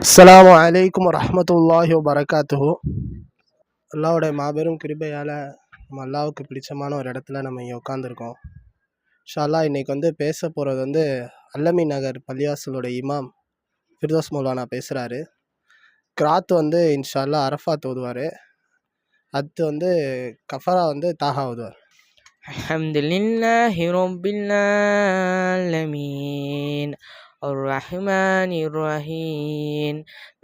அஸ்ஸலாமு அலைக்கும் வரஹ்மத்துல்லாஹி வபரகாத்துஹு. அல்லாஹ்வுடைய மாபெரும் கிருபையால் நம்ம அல்லாஹ்வுக்கு பிடிச்சமான ஒரு இடத்துல நம்ம இங்கே உட்காந்துருக்கோம். இன்ஷா அல்லாஹ் இன்னைக்கு பேச போகிறது அல்லமி நகர் பள்ளிவாசலோட இமாம் ஃபிர்தோஸ் மௌலானா பேசுகிறாரு. கிராத் இன்ஷா அல்லாஹ் அரஃபாத் ஓதுவார். அடுத்து கஃபரா தாஹா ஓதுவார். அல்ஹம்துலில்லாஹி ரப்பில் ஆலமீன் الرحمن الرحيم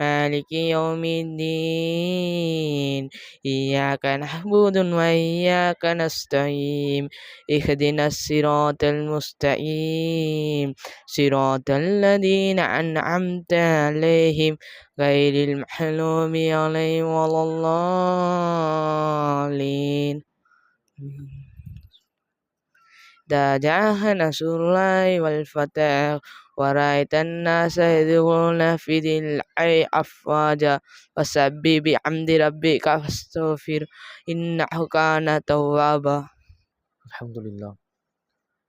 مالك يوم الدين إياك نعبد وإياك نستعين اهدنا الصراط المستقيم صراط الذين أنعمت عليهم غير المغضوب عليهم ولا الضالين. إذا جاء نصر الله والفتح ورأيت الناس يدخلون في دين الله أفواجا فسبح بحمد ربك واستغفر إنه كان توابا.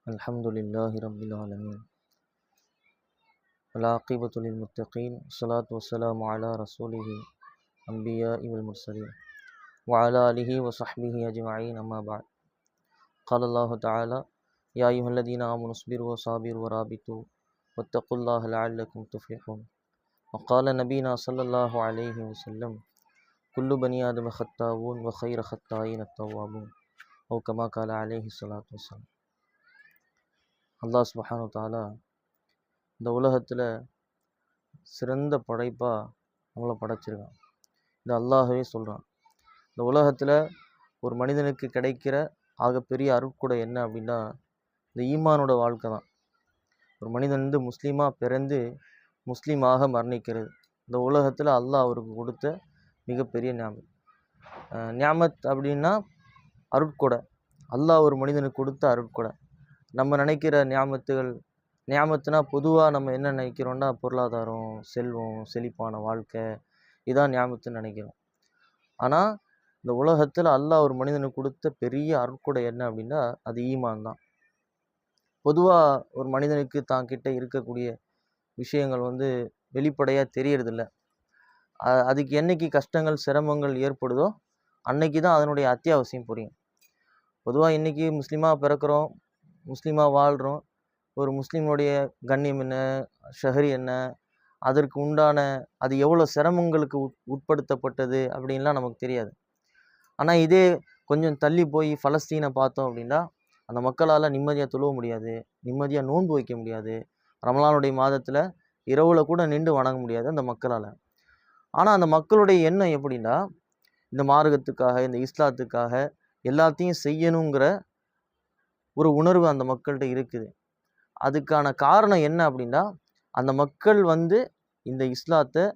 الحمد لله رب العالمين والعاقبة للمتقين والصلاة والسلام على رسوله الأنبياء والمرسلين وعلى آله وصحبه أجمعين أما بعد. قال الله تعالى يا أيها الذين آمنوا اصبروا وصابروا ورابطوا واتقوا الله لعلكم تفلحون. وقال نبينا صلى الله عليه وسلم كل بني آدم خطاؤون وخير خطائين التوابون أو كما قال عليه الصلاة والسلام. அல்லாஹ் சுப்ஹானஹு வ தஆலா இந்த உலகத்தில் சிறந்த படைப்பாக நம்மளை படைச்சிருக்கான். இந்த அல்லாஹ்வே சொல்கிறான், இந்த உலகத்தில் ஒரு மனிதனுக்கு கிடைக்கிற ஆகப்பெரிய அருட்கொடை என்ன அப்படின்னா இந்த ஈமானோட வாழ்க்கை தான். ஒரு மனிதன் முஸ்லீமாக பிறந்து முஸ்லீமாக மரணிக்கிறது இந்த உலகத்தில் அல்லாஹ் அவருக்கு கொடுத்த மிகப்பெரிய ஞாமத் அப்படின்னா அருட்கொடை. அல்லாஹ் ஒரு மனிதனுக்கு கொடுத்த அருட்கொடை. நம்ம நினைக்கிற ஞாமத்துனா பொதுவாக நம்ம என்ன நினைக்கிறோம்னா பொருளாதாரம், செல்வம், செழிப்பான வாழ்க்கை, இதான் ஞாமத்துன்னு நினைக்கிறோம். ஆனால் இந்த உலகத்தில் அல்லாஹ் ஒரு மனிதனுக்கு கொடுத்த பெரிய அருட்கொடை என்ன அப்படின்னா அது ஈமான் தான். பொதுவாக ஒரு மனிதனுக்கு தான் கிட்ட இருக்கக்கூடிய விஷயங்கள் வெளிப்படையாக தெரியறதில்ல. அதுக்கு என்னைக்கு கஷ்டங்கள் சிரமங்கள் ஏற்படுதோ அன்னைக்கு தான் அதனுடைய அத்தியாவசியம் புரியும். பொதுவாக இன்றைக்கி முஸ்லீமாக பிறக்கிறோம், முஸ்லீமாக வாழ்கிறோம். ஒரு முஸ்லீமுடைய கண்ணியம் என்ன, ஷஹரி என்ன, அதற்கு உண்டான அது எவ்வளோ சிரமங்களுக்கு உட்படுத்தப்பட்டது அப்படின்லாம் நமக்கு தெரியாது. ஆனால் இதே கொஞ்சம் தள்ளி போய் பலஸ்தீனை பார்த்தோம் அப்படின்னா அந்த மக்களால் நிம்மதியாக தொழுவ முடியாது, நிம்மதியாக நோன்பு வைக்க முடியாது, ரமலானுடைய மாதத்தில் இரவில் கூட நின்று வணங்க முடியாது அந்த மக்களால். ஆனால் அந்த மக்களுடைய எண்ணம் எப்படின்னா இந்த மார்க்கத்துக்காக, இந்த இஸ்லாத்துக்காக எல்லாத்தையும் செய்யணுங்கிற ஒரு உணர்வு அந்த மக்கள்கிட்ட இருக்குது. அதுக்கான காரணம் என்ன அப்படின்னா அந்த மக்கள் இந்த இஸ்லாத்தை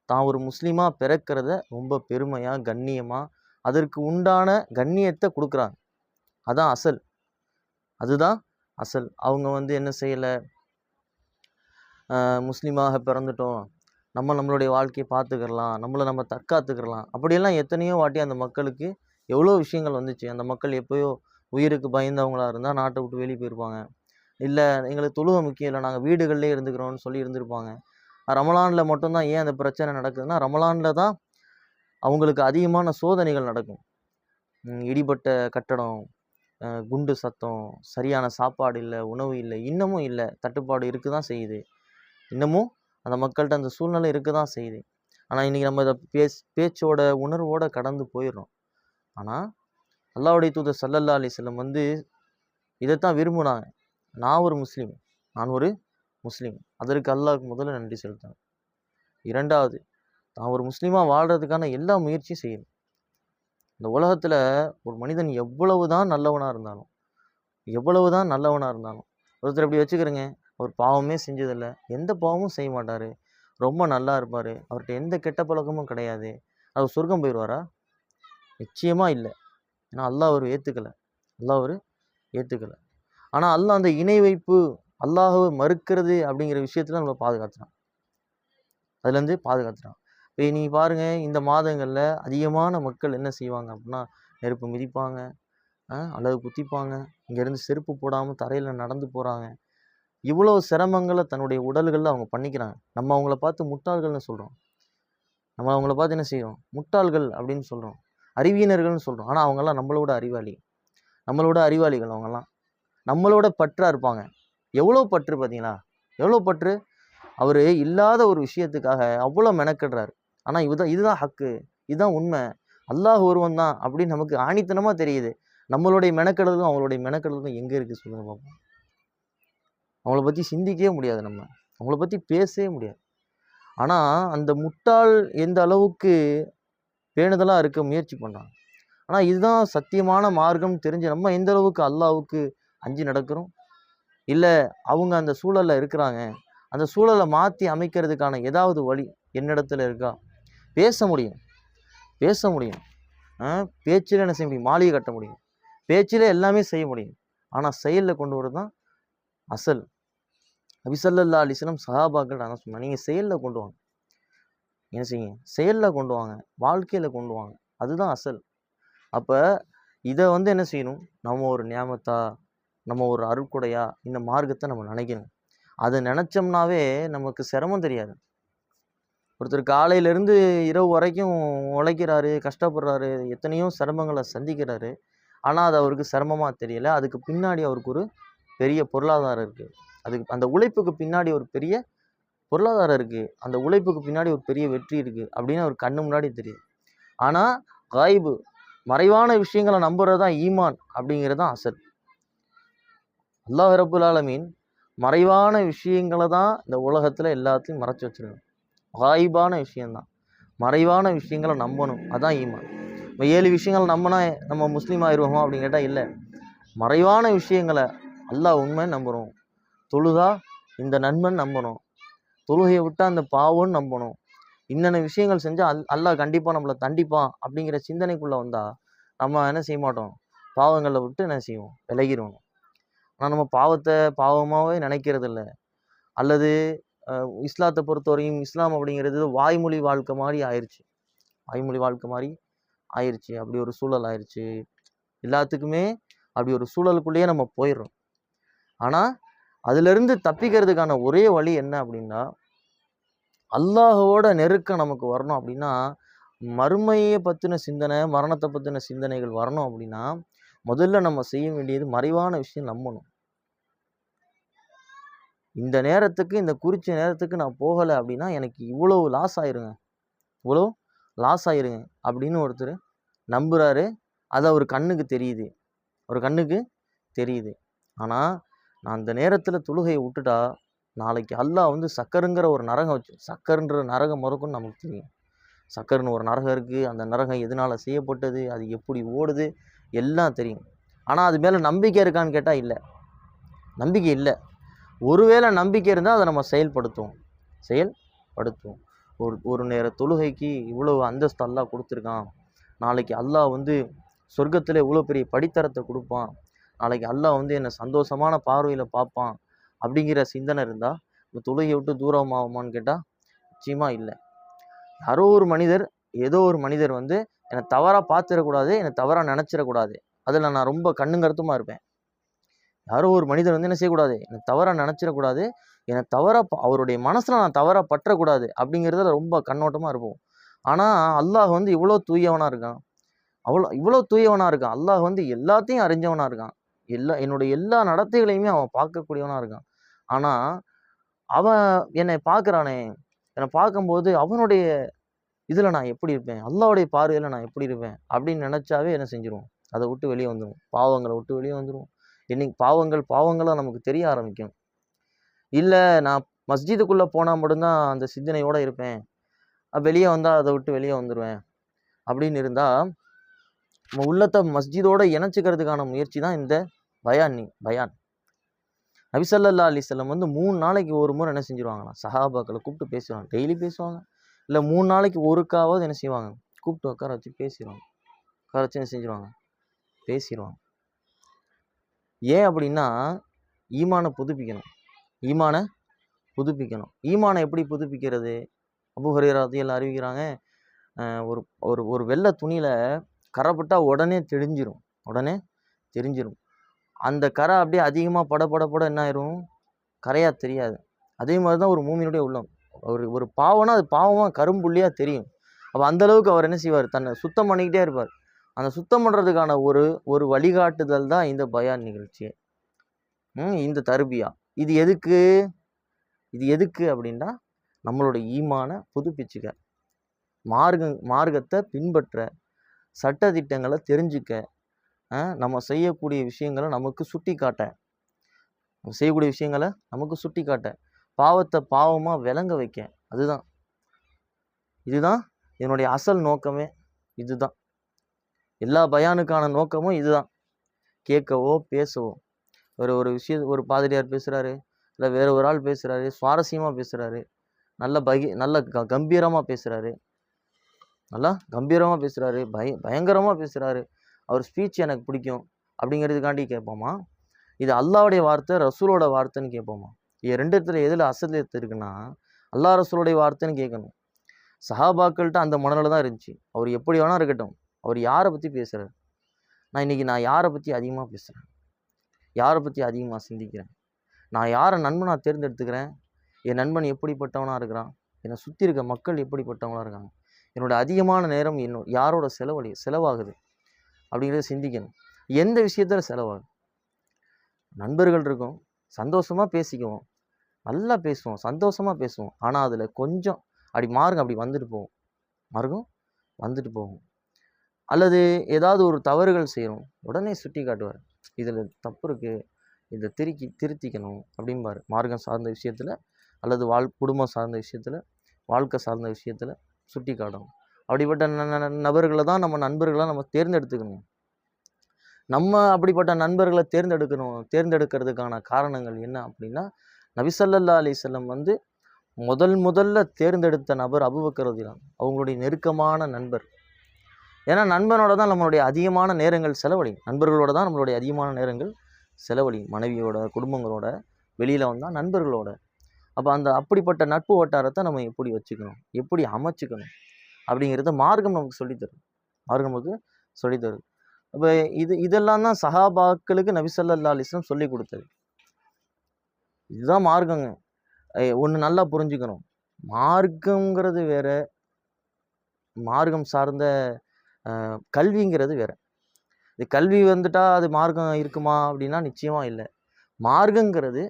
தான் ஒரு முஸ்லீமாக பிறக்கிறத ரொம்ப பெருமையாக, கண்ணியமாக, அதற்கு உண்டான கண்ணியத்தை கொடுக்குறாங்க. அதுதான் அசல். அவங்க என்ன செய்யலை, முஸ்லீமாக பிறந்துட்டோம், நம்மளுடைய வாழ்க்கையை பார்த்துக்கிறலாம், நம்ம தற்காத்துக்கிறலாம், அப்படியெல்லாம் எத்தனையோ வாட்டி அந்த மக்களுக்கு எவ்வளோ விஷயங்கள் வந்துச்சு. அந்த மக்கள் எப்போயோ உயிருக்கு பயந்தவங்களாக இருந்தால் நாட்டை விட்டு வெளியே போயிருப்பாங்க. இல்லை எங்களுக்கு தொழுகை முக்கியம் இல்லை, நாங்கள் வீடுகளிலே இருந்துக்கிறோம்னு சொல்லி இருந்திருப்பாங்க. ரமலானில் மட்டும்தான் ஏன் அந்த பிரச்சனை நடக்குதுன்னா ரமலானில் தான் அவங்களுக்கு அதிகமான சோதனைகள் நடக்கும். இடிபட்ட கட்டடம், குண்டு சத்தம், சரியான சாப்பாடு இல்லை, உணவு இல்லை, இன்னமும் இல்லை, தட்டுப்பாடு இருக்க தான் செய்யுது. இன்னமும் அந்த மக்கள்கிட்ட அந்த சூழ்நிலை இருக்க தான் செய்யுது. ஆனால் இன்றைக்கி நம்ம இதை பேச்சோட உணர்வோடு கடந்து போயிடுறோம். ஆனால் அல்லாஹ்வுடைய தூதர் ஸல்லல்லாஹு அலைஹி வஸல்லம் இதைத்தான் விரும்புனாங்க. நான் ஒரு முஸ்லீம், அதற்கு அல்லாஹ்வுக்கு முதல்ல நன்றி செலுத்தணும். இரண்டாவது, நான் ஒரு முஸ்லீமாக வாழ்கிறதுக்கான எல்லா முயற்சியும் செய்யணும். இந்த உலகத்தில் ஒரு மனிதன் எவ்வளவு தான் நல்லவனாக இருந்தாலும் ஒருத்தர் எப்படி வச்சுக்கிறேங்க, அவர் பாவமே செஞ்சதில்லை, எந்த பாவமும் செய்ய மாட்டார், ரொம்ப நல்லா இருப்பார், அவர்கிட்ட எந்த கெட்ட பழக்கமும் கிடையாது, அவர் சொர்க்கம் போயிடுவாரா? நிச்சயமாக இல்லை. ஏன்னா அல்லாஹ் அவர் ஏற்றுக்கலை. ஆனால் அல்லாஹ் அந்த இணை வைப்பு, அல்லாஹ்வை மறுக்கிறது அப்படிங்கிற விஷயத்தில் நம்மளை பாதுகாத்துறான். இப்போ நீங்கள் பாருங்கள், இந்த மாதங்களில் அதிகமான மக்கள் என்ன செய்வாங்க அப்படின்னா நெருப்பு மிதிப்பாங்க, அல்லது குத்திப்பாங்க, இங்கேருந்து செருப்பு போடாமல் தரையில் நடந்து போகிறாங்க. இவ்வளோ சிரமங்களை தன்னுடைய உடல்களில் அவங்க பண்ணிக்கிறாங்க. நம்ம அவங்கள பார்த்து முட்டாள்கள்னு சொல்கிறோம். நம்ம அவங்கள பார்த்து என்ன செய்கிறோம்? முட்டாள்கள் அப்படின்னு சொல்கிறோம், அறிவியினர்கள்னு சொல்கிறோம். ஆனால் அவங்கெல்லாம் நம்மளோட அறிவாளிகள். அவங்கெல்லாம் நம்மளோட பற்றா இருப்பாங்க. எவ்வளோ பற்று பார்த்தீங்களா? எவ்வளோ பற்று! அவர் இல்லாத ஒரு விஷயத்துக்காக அவ்வளோ மெனக்கிடுறாரு. ஆனால் இதுதான் ஹக்கு, இதுதான் உண்மை, அல்லாஹ் ஒருவன் தான் அப்படின்னு நமக்கு ஆணித்தனமாக தெரியுது. நம்மளுடைய மெனக்கெடலும் அவங்களுடைய மெனக்கெடலும் எங்கே இருக்குது சொல்லுங்க பார்ப்போம். அவங்கள பற்றி சிந்திக்கவே முடியாது, நம்ம அவங்கள பற்றி பேசவே முடியாது. ஆனால் அந்த முட்டாள் எந்த அளவுக்கு பேணுதலாக இருக்க முயற்சி பண்ணுறாங்க. ஆனால் இதுதான் சத்தியமான மார்க்கம் தெரிஞ்சு நம்ம எந்த அளவுக்கு அல்லாஹ்வுக்கு அஞ்சு நடக்கிறோம்? இல்லை அவங்க அந்த சூழலில் இருக்கிறாங்க, அந்த சூழலை மாற்றி அமைக்கிறதுக்கான ஏதாவது வழி என்னிடத்துல இருக்கா? பேச முடியும், பேச்சில் என்ன செய்ய முடியும்? மாளிகை கட்ட முடியும், பேச்சில் எல்லாமே செய்ய முடியும். ஆனால் செயலில் கொண்டு வரது தான் அசல். நபி ஸல்லல்லாஹு அலைஹி வஸல்லம் சஹாபாக்கள் நான் சொன்னேன், நீங்கள் செயலில் கொண்டு வாங்க. என்ன செய்யுங்க? செயலில் கொண்டு வாங்க, வாழ்க்கையில் கொண்டு வாங்க, அதுதான் அசல். அப்போ இதை என்ன செய்யணும்? நம்ம ஒரு நியாமத்தா, நம்ம ஒரு அருட்கொடையா இந்த மார்க்கத்தை நம்ம நினைக்கணும். அதை நினச்சோம்னாவே நமக்கு சிரமம் தெரியாது. ஒருத்தர் காலையிலேருந்து இரவு வரைக்கும் உழைக்கிறாரு, கஷ்டப்படுறாரு, எத்தனையோ சிரமங்களை சந்திக்கிறாரு. ஆனால் அது அவருக்கு சிரமமாக தெரியலை. அதுக்கு பின்னாடி அவருக்கு ஒரு பெரிய பொருளாதாரம் இருக்குது. அதுக்கு அந்த உழைப்புக்கு பின்னாடி ஒரு பெரிய பொருளாதாரம் இருக்குது, அந்த உழைப்புக்கு பின்னாடி ஒரு பெரிய வெற்றி இருக்குது அப்படின்னு அவர் கண்ணு முன்னாடி தெரியுது. ஆனால் காயிபு, மறைவான விஷயங்களை நம்புறது தான் ஈமான் அப்படிங்கிறது தான் அசல். அல்லாஹ் ரப்புல் ஆலமீன் மறைவான விஷயங்களை தான் இந்த உலகத்தில் எல்லாத்தையும் மறைச்சி வச்சிருக்கணும். காயிபான விஷயந்தான், மறைவான விஷயங்களை நம்பணும், அதான் ஈமான். இப்போ 7 விஷயங்கள் நம்பினா நம்ம முஸ்லீம் ஆயிடுவோமா அப்படின்னு கேட்டால் இல்லை. மறைவான விஷயங்களை அல்லாஹ் உண்மைன்னு நம்புகிறோம். தொழுதா இந்த நன்மைன்னு நம்பணும், தொழுகையை விட்டால் அந்த பாவம்னு நம்பணும், இன்னென்ன விஷயங்கள் செஞ்சால் அல்லாஹ் கண்டிப்பாக நம்மளை தண்டிப்பான் அப்படிங்கிற சிந்தனைக்குள்ளே வந்தால் நம்ம என்ன செய்ய மாட்டோம்? பாவங்களை விட்டு என்ன செய்வோம்? விலகிடுவோம். ஆனால் நம்ம பாவத்தை பாவமாகவே நினைக்கிறது இல்லை. அல்லது இஸ்லாத்தை பொறுத்தவரையும் இஸ்லாம் அப்படிங்கிறது வாய்மொழி வாழ்க்கை மாதிரி ஆயிடுச்சு, அப்படி ஒரு சூழல் ஆயிடுச்சு. எல்லாத்துக்குமே அப்படி ஒரு சூழலுக்குள்ளேயே நம்ம போயிடுறோம். ஆனால் அதிலிருந்து தப்பிக்கிறதுக்கான ஒரே வழி என்ன அப்படின்னா, அல்லாஹோட நெருக்கம் நமக்கு வரணும். அப்படின்னா மறுமையை பற்றின சிந்தனை, மரணத்தை பற்றின சிந்தனைகள் வரணும். அப்படின்னா முதல்ல நம்ம செய்ய வேண்டியது மறைவான விஷயம் நம்பணும். இந்த நேரத்துக்கு, இந்த குறித்த நேரத்துக்கு நான் போகலை அப்படின்னா எனக்கு இவ்வளோ லாஸ் ஆயிருங்க அப்படின்னு ஒருத்தர் நம்புகிறாரு. அது அவர் கண்ணுக்கு தெரியுது. ஆனால் நான் அந்த நேரத்தில் தொழுகையை விட்டுட்டா நாளைக்கு அல்லாஹ் சக்கருங்கிற ஒரு நரகம் சக்கருன்ற நரகம் மறுக்குன்னு நமக்கு தெரியும். சக்கருன்னு ஒரு நரகம் இருக்குது, அந்த நரகம் எதனால் செய்யப்பட்டது, அது எப்படி ஓடுது, எல்லாம் தெரியும். ஆனால் அது மேலே நம்பிக்கை இருக்கான்னு கேட்டால் இல்லை, நம்பிக்கை இல்லை. ஒருவேளை நம்பிக்கை இருந்தால் அதை நம்ம செயல்படுத்துவோம். ஒரு நேர தொழுகைக்கு இவ்வளவு அந்தஸ்து அல்லாஹ் கொடுத்துருக்கான், நாளைக்கு அல்லாஹ் சொர்க்கத்தில் இவ்வளோ பெரிய படித்தரத்தை கொடுப்பான், நாளைக்கு அல்லாஹ் என்னை சந்தோஷமான பார்வையில் பார்ப்பான் அப்படிங்கிற சிந்தனை இருந்தால் இந்த தொழுகையை விட்டு தூரமாகுமான்னு கேட்டால் நிச்சயமாக இல்லை. ஏதோ ஒரு மனிதர் என்னை தவறாக பார்த்துடக்கூடாது, என்னை தவறாக நினச்சிடக்கூடாது, அதில் நான் ரொம்ப கண்ணுங்கருத்துமாக இருப்பேன். யாரோ ஒரு மனிதர் என்ன செய்யக்கூடாது? என்னை தவறாக நினச்சிடக்கூடாது, என்னை தவறாக அவருடைய மனசில் நான் தவறாக பற்றக்கூடாது அப்படிங்கிறதுல ரொம்ப கண்ணோட்டமாக இருப்போம். ஆனால் அல்லாஹ் இவ்வளோ தூயவனாக இருக்கான், இவ்வளோ தூயவனாக இருக்கான். அல்லாஹ் எல்லாத்தையும் அறிஞ்சவனாக இருக்கான், என்னுடைய எல்லா நடத்தைகளையுமே அவன் பார்க்கக்கூடியவனாக இருக்கான். ஆனால் அவன் என்னை பார்க்குறானே, என்னை பார்க்கும்போது அவனுடைய இதில் நான் எப்படி இருப்பேன், அல்லாஹ்வுடைய பார்வையில் நான் எப்படி இருப்பேன் அப்படின்னு நினச்சாவே என்ன செஞ்சிருவோம்? அதை விட்டு வெளியே வந்துடும், பாவங்களை விட்டு வெளியே வந்துடும். இன்னைக்கு பாவங்களாக நமக்கு தெரிய ஆரம்பிக்கும். இல்லை நான் மஸ்ஜிதுக்குள்ளே போனால் மட்டும்தான் அந்த சிந்தனையோடு இருப்பேன், வெளியே வந்தால் அதை விட்டு வெளியே வந்துடுவேன் அப்படின்னு இருந்தால் நம்ம உள்ளத்தை மஸ்ஜிதோடு இணைச்சிக்கிறதுக்கான முயற்சி தான் இந்த பயான். நபி ஸல்லல்லாஹு அலைஹி வஸல்லம் 3 நாளைக்கு ஒரு முறை என்ன செஞ்சிருவாங்களாம்? சஹாபாக்களை கூப்பிட்டு பேசுவாங்க. டெய்லி பேசுவாங்க, இல்லை 3 நாளைக்கு ஒருக்காவது என்ன செய்வாங்க? கூப்பிட்டு உட்கார வச்சு பேசிடுவாங்க. என்ன செஞ்சிருவாங்க? பேசிடுவாங்க. ஏன் அப்படின்னா ஈமானை புதுப்பிக்கணும். ஈமானை எப்படி புதுப்பிக்கிறது? அபூ ஹுரைரா ரலியல்லாஹு அறிவிக்கிறாங்க, ஒரு வெள்ளை துணியில் கரைப்பட்டால் உடனே தெரிஞ்சிரும். அந்த கரை அப்படியே அதிகமாக பட என்ன ஆயிரும்? கரையாக தெரியாது. அதே மாதிரி தான் ஒரு மூமினுடைய உள்ளம். ஒரு பாவம்னா அது பாவமாக கரும்புள்ளியாக தெரியும். அப்போ அந்தளவுக்கு அவர் என்ன செய்வார், தன்னை சுத்தம் பண்ணிக்கிட்டே இருப்பார். அந்த சுத்தம் பண்ணுறதுக்கான ஒரு வழிகாட்டுதல் தான் இந்த பயான் நிகழ்ச்சியே, இந்த தர்பியா. இது எதுக்கு அப்படின்னா நம்மளோட ஈமான புதுப்பிச்சுக்க, மார்க்கத்தை பின்பற்ற, சட்டதிட்டங்களை தெரிஞ்சுக்க, நம்ம செய்யக்கூடிய விஷயங்களை நமக்கு சுட்டி காட்ட, பாவத்தை பாவமாக விளங்க வைக்க. இதுதான் என்னுடைய அசல் நோக்கமே. இதுதான் எல்லா பயானுக்கான நோக்கமும். இதுதான் கேட்கவோ பேசவோ, ஒரு விஷயம் ஒரு பாதிரியார் பேசுகிறாரு, இல்லை வேற ஒரு ஆள் பேசுகிறாரு, சுவாரஸ்யமாக பேசுகிறாரு, நல்ல கம்பீரமாக பேசுகிறாரு, பயங்கரமாக பேசுகிறாரு, அவர் ஸ்பீச் எனக்கு பிடிக்கும் அப்படிங்கிறதுக்காண்டி கேட்போமா? இது அல்லாஹ்வுடைய வார்த்தை, ரசூலோட வார்த்தைன்னு கேட்போமா? இது ரெண்டு இடத்துல எதில் அசலியத்து இருக்குன்னா அல்லாஹ் ரசூலுடைய வார்த்தைன்னு கேட்கணும். சஹாபாக்கள்கிட்ட அந்த மனநிலை தான் இருந்துச்சு. அவர் எப்படி வேணா இருக்கட்டும், அவர் யாரை பற்றி பேசுகிறார், நான் யாரை பற்றி அதிகமாக பேசுகிறேன், யாரை பற்றி அதிகமாக சிந்திக்கிறேன், நான் யாரை நண்பனாக தேர்ந்தெடுத்துக்கிறேன், என் நண்பன் எப்படிப்பட்டவனாக இருக்கிறான், என்னை சுற்றி இருக்க மக்கள் எப்படிப்பட்டவங்களாக இருக்காங்க, என்னோட அதிகமான நேரம் யாரோட செலவாகுது அப்படிங்கிறத சிந்திக்கணும். எந்த விஷயத்தில் செலவாகுது? நண்பர்கள் இருக்கும், சந்தோஷமாக பேசிக்குவோம், நல்லா பேசுவோம், சந்தோஷமாக பேசுவோம். ஆனால் அதில் கொஞ்சம் மார்க்கம் அப்படி வந்துட்டு போகும். அல்லது ஏதாவது ஒரு தவறுகள் செய்யணும், உடனே சுட்டி காட்டுவார், இதில் தப்பு இருக்குது, இதை திருத்திக்கணும் அப்படிம்பார். மார்க்கம் சார்ந்த விஷயத்தில் அல்லது குடும்பம் சார்ந்த விஷயத்தில், வாழ்க்கை சார்ந்த விஷயத்தில் சுட்டி காட்டணும். அப்படிப்பட்ட நபர்களை தான் நம்ம நண்பர்களாக நம்ம தேர்ந்தெடுத்துக்கணும். நம்ம அப்படிப்பட்ட நண்பர்களை தேர்ந்தெடுக்கிறதுக்கான காரணங்கள் என்ன அப்படின்னா, நபி ஸல்லல்லாஹு அலைஹி வஸல்லம் முதல்ல தேர்ந்தெடுத்த நபர் அபூபக்கர் ரலியல்லாஹு அன்ஹு, அவங்களுடைய நெருக்கமான நண்பர். ஏன்னா நண்பனோட தான் நம்மளுடைய அதிகமான நேரங்கள் செலவழியும், நண்பர்களோட தான் நம்மளுடைய அதிகமான நேரங்கள் செலவழியும், மனைவியோட, குடும்பங்களோட, வெளியில் வந்தால் நண்பர்களோட. அப்போ அப்படிப்பட்ட நட்பு வட்டாரத்தை நம்ம எப்படி வச்சுக்கணும், எப்படி அமைச்சுக்கணும் அப்படிங்கிறத மார்க்கம் நமக்கு சொல்லித்தருது. அப்போ இதெல்லாம் தான் சஹாபாக்களுக்கு நபி ஸல்லல்லாஹு அலைஹி வஸல்லம் சொல்லி கொடுத்தது. இதுதான் மார்க்கங்க. ஒன்று நல்லா புரிஞ்சுக்கணும், மார்க்கங்கிறது வேற, மார்க்கம் சார்ந்த கல்விங்கிறது வேற. இது கல்வி வந்துட்டா அது மார்க்கம் இருக்குமா அப்படின்னா நிச்சயமாக இல்லை. மார்க்கங்கிறது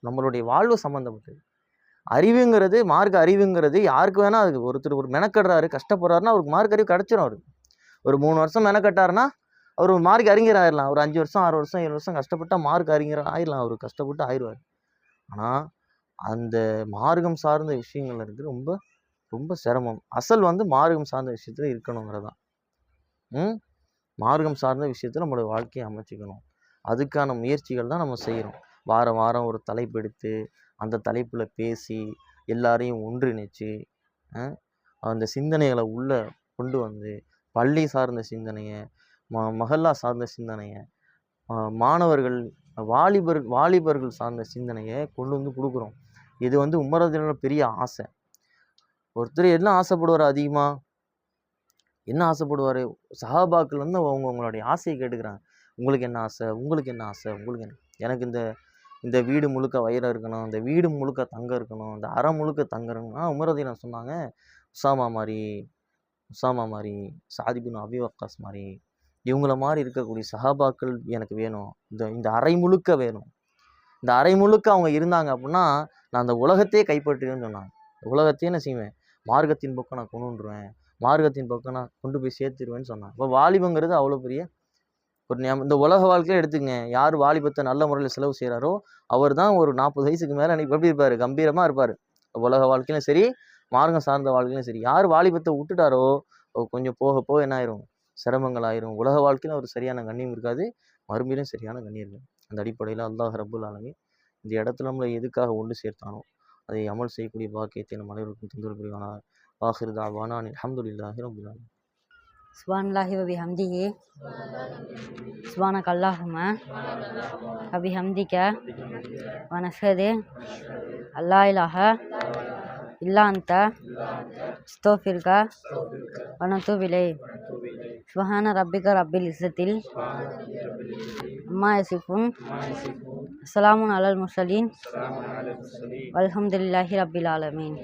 நம்மளுடைய வாழ்வு சம்மந்தப்பட்டது. அறிவுங்கிறது, மார்க்க அறிவுங்கிறது யாருக்கு வேணால், அதுக்கு ஒருத்தர் ஒரு மெனக்கடுறாரு, கஷ்டப்படுறாருன்னா அவருக்கு மார்க் அறிவு கிடச்சிரும். அவருக்கு ஒரு 3 வருஷம் மெனக்கட்டாருன்னா அவர் ஒரு மார்க் அறிஞர் ஆயிடலாம். ஒரு 5 வருஷம் 6 வருஷம் 7 வருஷம் கஷ்டப்பட்டால் மார்க் அறிஞர் ஆயிடலாம், அவர் கஷ்டப்பட்டு ஆயிடுவார். ஆனால் அந்த மார்க்கம் சார்ந்த விஷயங்கள் இருக்குது ரொம்ப ரொம்ப சிரமம். அசல் மார்க்கம் சார்ந்த விஷயத்தில் இருக்கணுங்கிறதான். மார்க்கம் சார்ந்த விஷயத்தில் நம்மளுடைய வாழ்க்கையை அமைச்சிக்கணும். அதுக்கான முயற்சிகள் தான் நம்ம செய்கிறோம். வாரம் ஒரு தலைப்பு எடுத்து அந்த தலைப்பில் பேசி எல்லாரையும் ஒன்றிணைச்சு அந்த சிந்தனைகளை உள்ளே கொண்டு வந்து, பள்ளி சார்ந்த சிந்தனையை, மஹல்லா சார்ந்த சிந்தனையை, மாணவர்கள் வாலிபர்கள் சார்ந்த சிந்தனையை கொண்டு வந்து கொடுக்குறோம். இது உமர் ரலியல்லாஹு பெரிய ஆசை. ஒருத்தர் என்ன ஆசைப்படுவார், அதிகமாக என்ன ஆசைப்படுவார்? சஹாபாக்கள் அவங்களுடைய ஆசையை கேட்டுக்கிறாங்க. உங்களுக்கு என்ன ஆசை, உங்களுக்கு என்ன ஆசை, உங்களுக்கு என்ன? எனக்கு இந்த வீடு முழுக்க வயிறு இருக்கணும், இந்த வீடு முழுக்க தங்கம் இருக்கணும், இந்த அறை முழுக்க தங்கம் இருக்கணும். உமர் ரலியல்லாஹு சொன்னாங்க, உசாமா மாதிரி, சாத் இப்னு அபி வக்காஸ் மாதிரி, இவங்கள மாதிரி இருக்கக்கூடிய சஹாபாக்கள் எனக்கு வேணும். இந்த அறை முழுக்க வேணும். இந்த அறை முழுக்க அவங்க இருந்தாங்க அப்படின்னா நான் அந்த உலகத்தையே கைப்பற்றுவேன்னு சொன்னாங்க. உலகத்தையே நான் செய்வேன், மார்க்கத்தின் பக்கம் நான் கொண்டு வந்துடுவேன், மார்க்கத்தின் பக்கம் நான் கொண்டு போய் சேர்த்துருவேன்னு சொன்னாங்க. இப்போ வாலிபங்கிறது அவ்வளோ பெரிய ஒரு இந்த உலக வாழ்க்கையில் எடுத்துங்க, யார் வாலிபத்தை நல்ல முறையில் செலவு செய்கிறாரோ அவர் தான் ஒரு 40 வயசுக்கு மேலே எப்படி இருப்பார், கம்பீரமாக இருப்பார். உலக வாழ்க்கையிலும் சரி, மார்க்கம் சார்ந்த வாழ்க்கையிலும் சரி. யார் வாலிபத்தை விட்டுட்டாரோ கொஞ்சம் போக என்ன ஆயிரும், சிரமங்கள் ஆயிரும். உலக வாழ்க்கையில் ஒரு சரியான கண்ணியம் இருக்காது, மறுமையிலும் சரியான கண்ணியம் இருக்காது. அந்த அடிப்படையில் அல்லாஹ் ரப்புல் ஆலமீன் இந்த இடத்துல நம்மளை எதுக்காக ஒன்று சேர்த்தானோ அதை அமல் செய்யக்கூடிய பாக்கியத்தை நம்ம அனைவருக்கும் தந்தல் புரிவானாக. ஆகிரு தாவானா அல்ஹம்துலில்லாஹி ரப்பில் ஆலமீன். சுப்ஹானல்லாஹி வ பிஹம்திஹி சுப்ஹானக அல்லாஹும்ம வ பிஹம்திக வ நஷ்ஹது அல்லா இலாஹ இல்லா அன்த அஸ்தக்ஃபிருக வ நத்தூபு இலைக். சுப்ஹான ரப்பிக ரப்பில் இஸ்ஸத்தில் அம்மா யசிஃபூன் அஸ்ஸலாமுன் அலல் முர்ஸலீன் வல்ஹம்துலில்லாஹி ரப்பில் ஆலமீன்.